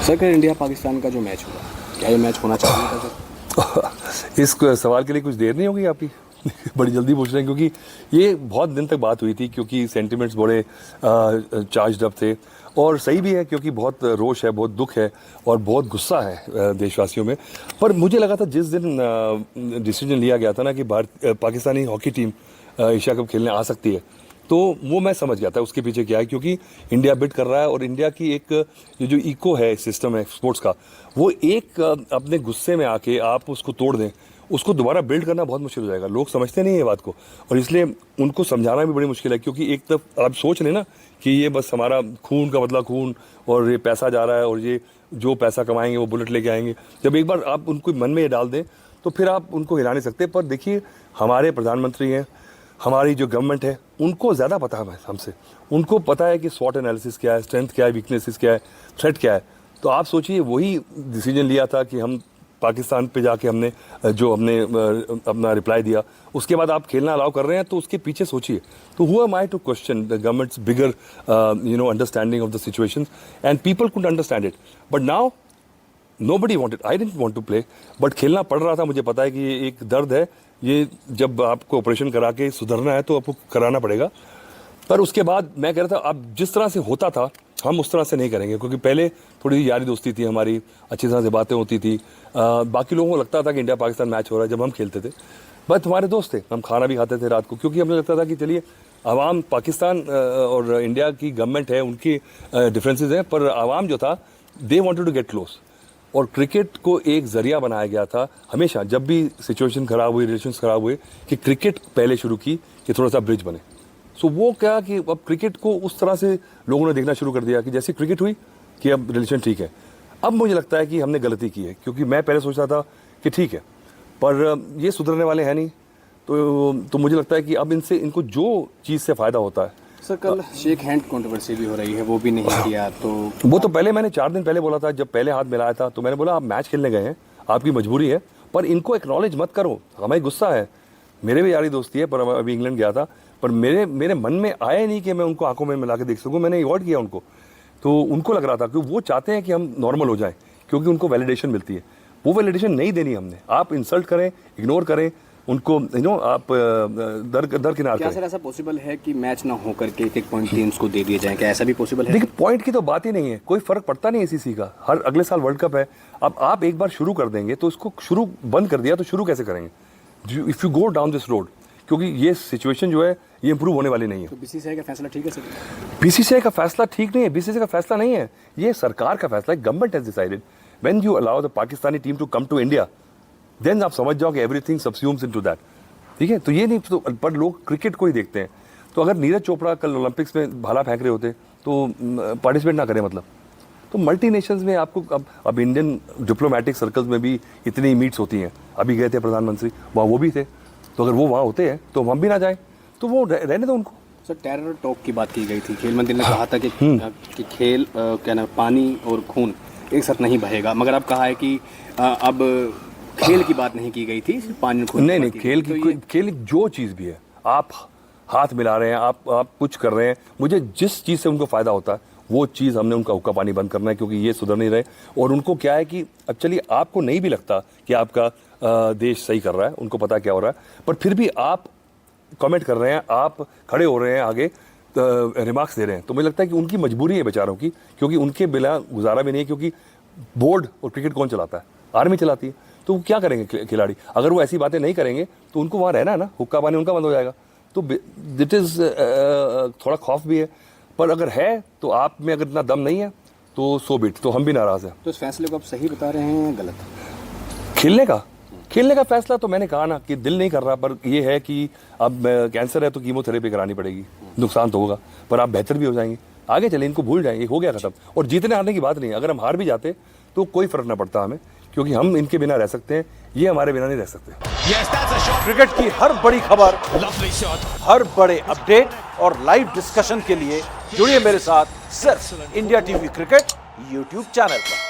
Sir कल India Pakistan का जो मैच हुआ, क्या ये मैच होना चाहिए था सर? इस सवाल के लिए कुछ देर नहीं होगी आपकी बड़ी जल्दी पूछ रहे हैं, क्योंकि ये बहुत दिन तक बात हुई थी, क्योंकि सेंटिमेंट्स बड़े चार्ज अप थे, और सही भी है क्योंकि बहुत रोष है, बहुत दुख है और बहुत गुस्सा है देशवासियों में। पर मुझे लगा था जिस दिन डिसीजन लिया गया था ना कि Pakistani hockey team Asia cup खेलने आ सकती है, तो वो मैं समझ गया था उसके पीछे क्या है, क्योंकि इंडिया बिड कर रहा है और इंडिया की एक ये जो इको है, सिस्टम है स्पोर्ट्स का, वो एक अपने गुस्से में आके आप उसको तोड़ दें, उसको दोबारा बिल्ड करना बहुत मुश्किल हो जाएगा। लोग समझते नहीं ये बात को, और इसलिए उनको समझाना भी बड़ी मुश्किल है। क्योंकि एक तरफ आप सोच लें ना कि ये बस हमारा खून का बदला खून, और ये पैसा जा रहा है, और ये जो पैसा कमाएंगे वो बुलेट लेके आएंगे। जब एक बार आप उनको मन में ये डाल दें तो फिर आप उनको हिला नहीं सकते। पर देखिए, हमारे प्रधानमंत्री हैं, हमारी जो गवर्नमेंट है, उनको ज़्यादा पता है हमसे। उनको पता है कि स्वॉट एनालिसिस क्या है, स्ट्रेंथ क्या है, वीकनेसेस क्या है, थ्रेट क्या है। तो आप सोचिए, वही डिसीजन लिया था कि हम पाकिस्तान पे जाके हमने अपना रिप्लाई दिया, उसके बाद आप खेलना अलाउ कर रहे हैं, तो उसके पीछे सोचिए। तो हुआ my to question the governments bigger understanding of the situation, and people could understand it. But now nobody wanted, I didn't want to play, but खेलना पड़ रहा था। मुझे पता है कि ये एक दर्द है, ये जब आपको ऑपरेशन करा के सुधरना है तो आपको कराना पड़ेगा। पर उसके बाद मैं कह रहा था, अब जिस तरह से होता था हम उस तरह से नहीं करेंगे, क्योंकि पहले थोड़ी यारी दोस्ती थी हमारी, अच्छी तरह से बातें होती थी। बाकी लोगों को लगता था कि इंडिया पाकिस्तान मैच हो रहा है जब हम खेलते थे, बट हमारे दोस्त थे, हम खाना भी खाते थे रात को, क्योंकि हमें लगता था कि चलिए आवाम, पाकिस्तान और इंडिया की गवर्नमेंट है, उनकी डिफरेंसेस हैं, पर आवाम जो था they wanted to get close. और क्रिकेट को एक ज़रिया बनाया गया था हमेशा, जब भी सिचुएशन ख़राब हुई, रिलेशंस ख़राब हुए, कि क्रिकेट पहले शुरू की कि थोड़ा सा ब्रिज बने। सो वो क्या कि अब क्रिकेट को उस तरह से लोगों ने देखना शुरू कर दिया कि जैसे क्रिकेट हुई कि अब रिलेशन ठीक है। अब मुझे लगता है कि हमने गलती की है, क्योंकि मैं पहले सोचता था कि ठीक है, पर ये सुधरने वाले हैं नहीं। तो मुझे लगता है कि अब इनको जो चीज़ से फ़ायदा होता है। सर कल शेक हैंड कंट्रोवर्सी भी हो रही है, वो भी नहीं किया, तो वो तो पहले मैंने 4 दिन पहले बोला था, जब पहले हाथ मिलाया था, तो मैंने बोला आप मैच खेलने गए हैं, आपकी मजबूरी है, पर इनको एक्नॉलेज मत करो। हमें गुस्सा है, मेरे भी यारी दोस्ती है, पर अभी इंग्लैंड गया था, पर मेरे मन में आया नहीं कि मैं उनको आंखों में मिला के देख सकूँ। मैंने अवॉइड किया उनको। तो उनको लग रहा था कि वो चाहते हैं कि हम नॉर्मल हो जाएं, क्योंकि उनको वैलिडेशन मिलती है। वो वैलिडेशन नहीं देनी हमने। आप इंसल्ट करें, इग्नोर करें उनको, आप दरकिनार क्या करें। सर ऐसा पॉसिबल है कि मैच ना हो करके एक पॉइंट टीम्स को दे दिए जाएं? क्या ऐसा भी पॉसिबल है? देखिए, पॉइंट की तो बात ही नहीं है, कोई फर्क पड़ता नहीं ICC का। हर अगले साल वर्ल्ड कप है। अब आप एक बार शुरू कर देंगे तो इसको शुरू बंद कर दिया तो शुरू कैसे करेंगे? If you go down this road, क्योंकि ये सिचुएशन जो है ये इंप्रूव होने वाली नहीं है। तो BCCI का फैसला ठीक है सर? BCCI का फैसला ठीक नहीं है, BCCI का फैसला नहीं है, ये सरकार का फैसला है। Government has decided when you allow the Pakistani team to come to India, then आप समझ जाओ कि एवरीथिंग सबस्यूम्स इनटू दैट। ठीक है, तो ये नहीं तो, पर लोग क्रिकेट को ही देखते हैं। तो अगर नीरज चोपड़ा कल ओलंपिक्स में भाला फेंक रहे होते तो पार्टिसिपेट ना करें, मतलब। तो मल्टी नेशंस में आपको अब इंडियन डिप्लोमेटिक सर्कल्स में भी इतनी मीट्स होती हैं। अभी गए थे प्रधानमंत्री, वहाँ वो भी थे, तो अगर वो वहाँ होते हैं तो हम भी ना जाएं, तो वो रहने दो उनको। सर टेरर टॉक की बात की गई थी, खेल मंत्री ने कहा था कि खेल क्या नाम, पानी और खून एक साथ नहीं बहेगा, मगर अब कहा है कि अब खेल की बात नहीं की गई थी, पानी और खून। नहीं, खेल जो चीज़ भी है, आप हाथ मिला रहे हैं, आप कुछ कर रहे हैं, मुझे जिस चीज़ से उनको फ़ायदा होता है वो चीज़ हमने उनका हुक्का पानी बंद करना है, क्योंकि ये सुधर नहीं रहे। और उनको क्या है कि अब चलिए, आपको नहीं भी लगता कि आपका देश सही कर रहा है, उनको पता क्या हो रहा है, पर फिर भी आप कमेंट कर रहे हैं, आप खड़े हो रहे हैं आगे, रिमार्क्स दे रहे हैं। तो मुझे लगता है कि उनकी मजबूरी है बेचारों की, क्योंकि उनके बिना गुजारा भी नहीं है। क्योंकि बोर्ड और क्रिकेट कौन चलाता है? आर्मी चलाती है। तो वो क्या करेंगे खिलाड़ी? अगर वो ऐसी बातें नहीं करेंगे तो उनको वहाँ रहना है ना, हुक्का पानी उनका बंद हो जाएगा। तो दिट इज़ थोड़ा खौफ भी है, पर अगर है तो आप में अगर इतना दम नहीं है तो सो बिट, तो हम भी नाराज़ हैं। तो इस फैसले को आप सही बता रहे हैं या गलत? खेलने का फैसला तो मैंने कहा ना कि दिल नहीं कर रहा, पर ये है कि अब कैंसर है तो कीमोथेरेपी करानी पड़ेगी, नुकसान तो होगा, पर आप बेहतर भी हो जाएंगे। आगे चले, इनको भूल जाएंगे, हो गया खत्म। और जीतने हारने की बात नहीं है, अगर हम हार भी जाते तो कोई फर्क ना पड़ता हमें, क्योंकि हम इनके बिना रह सकते हैं, ये हमारे बिना नहीं रह सकते। क्रिकेट की हर बड़ी खबर, हर बड़े अपडेट और लाइव डिस्कशन के लिए जुड़िए मेरे साथ सिर्फ India TV cricket YouTube channel पर।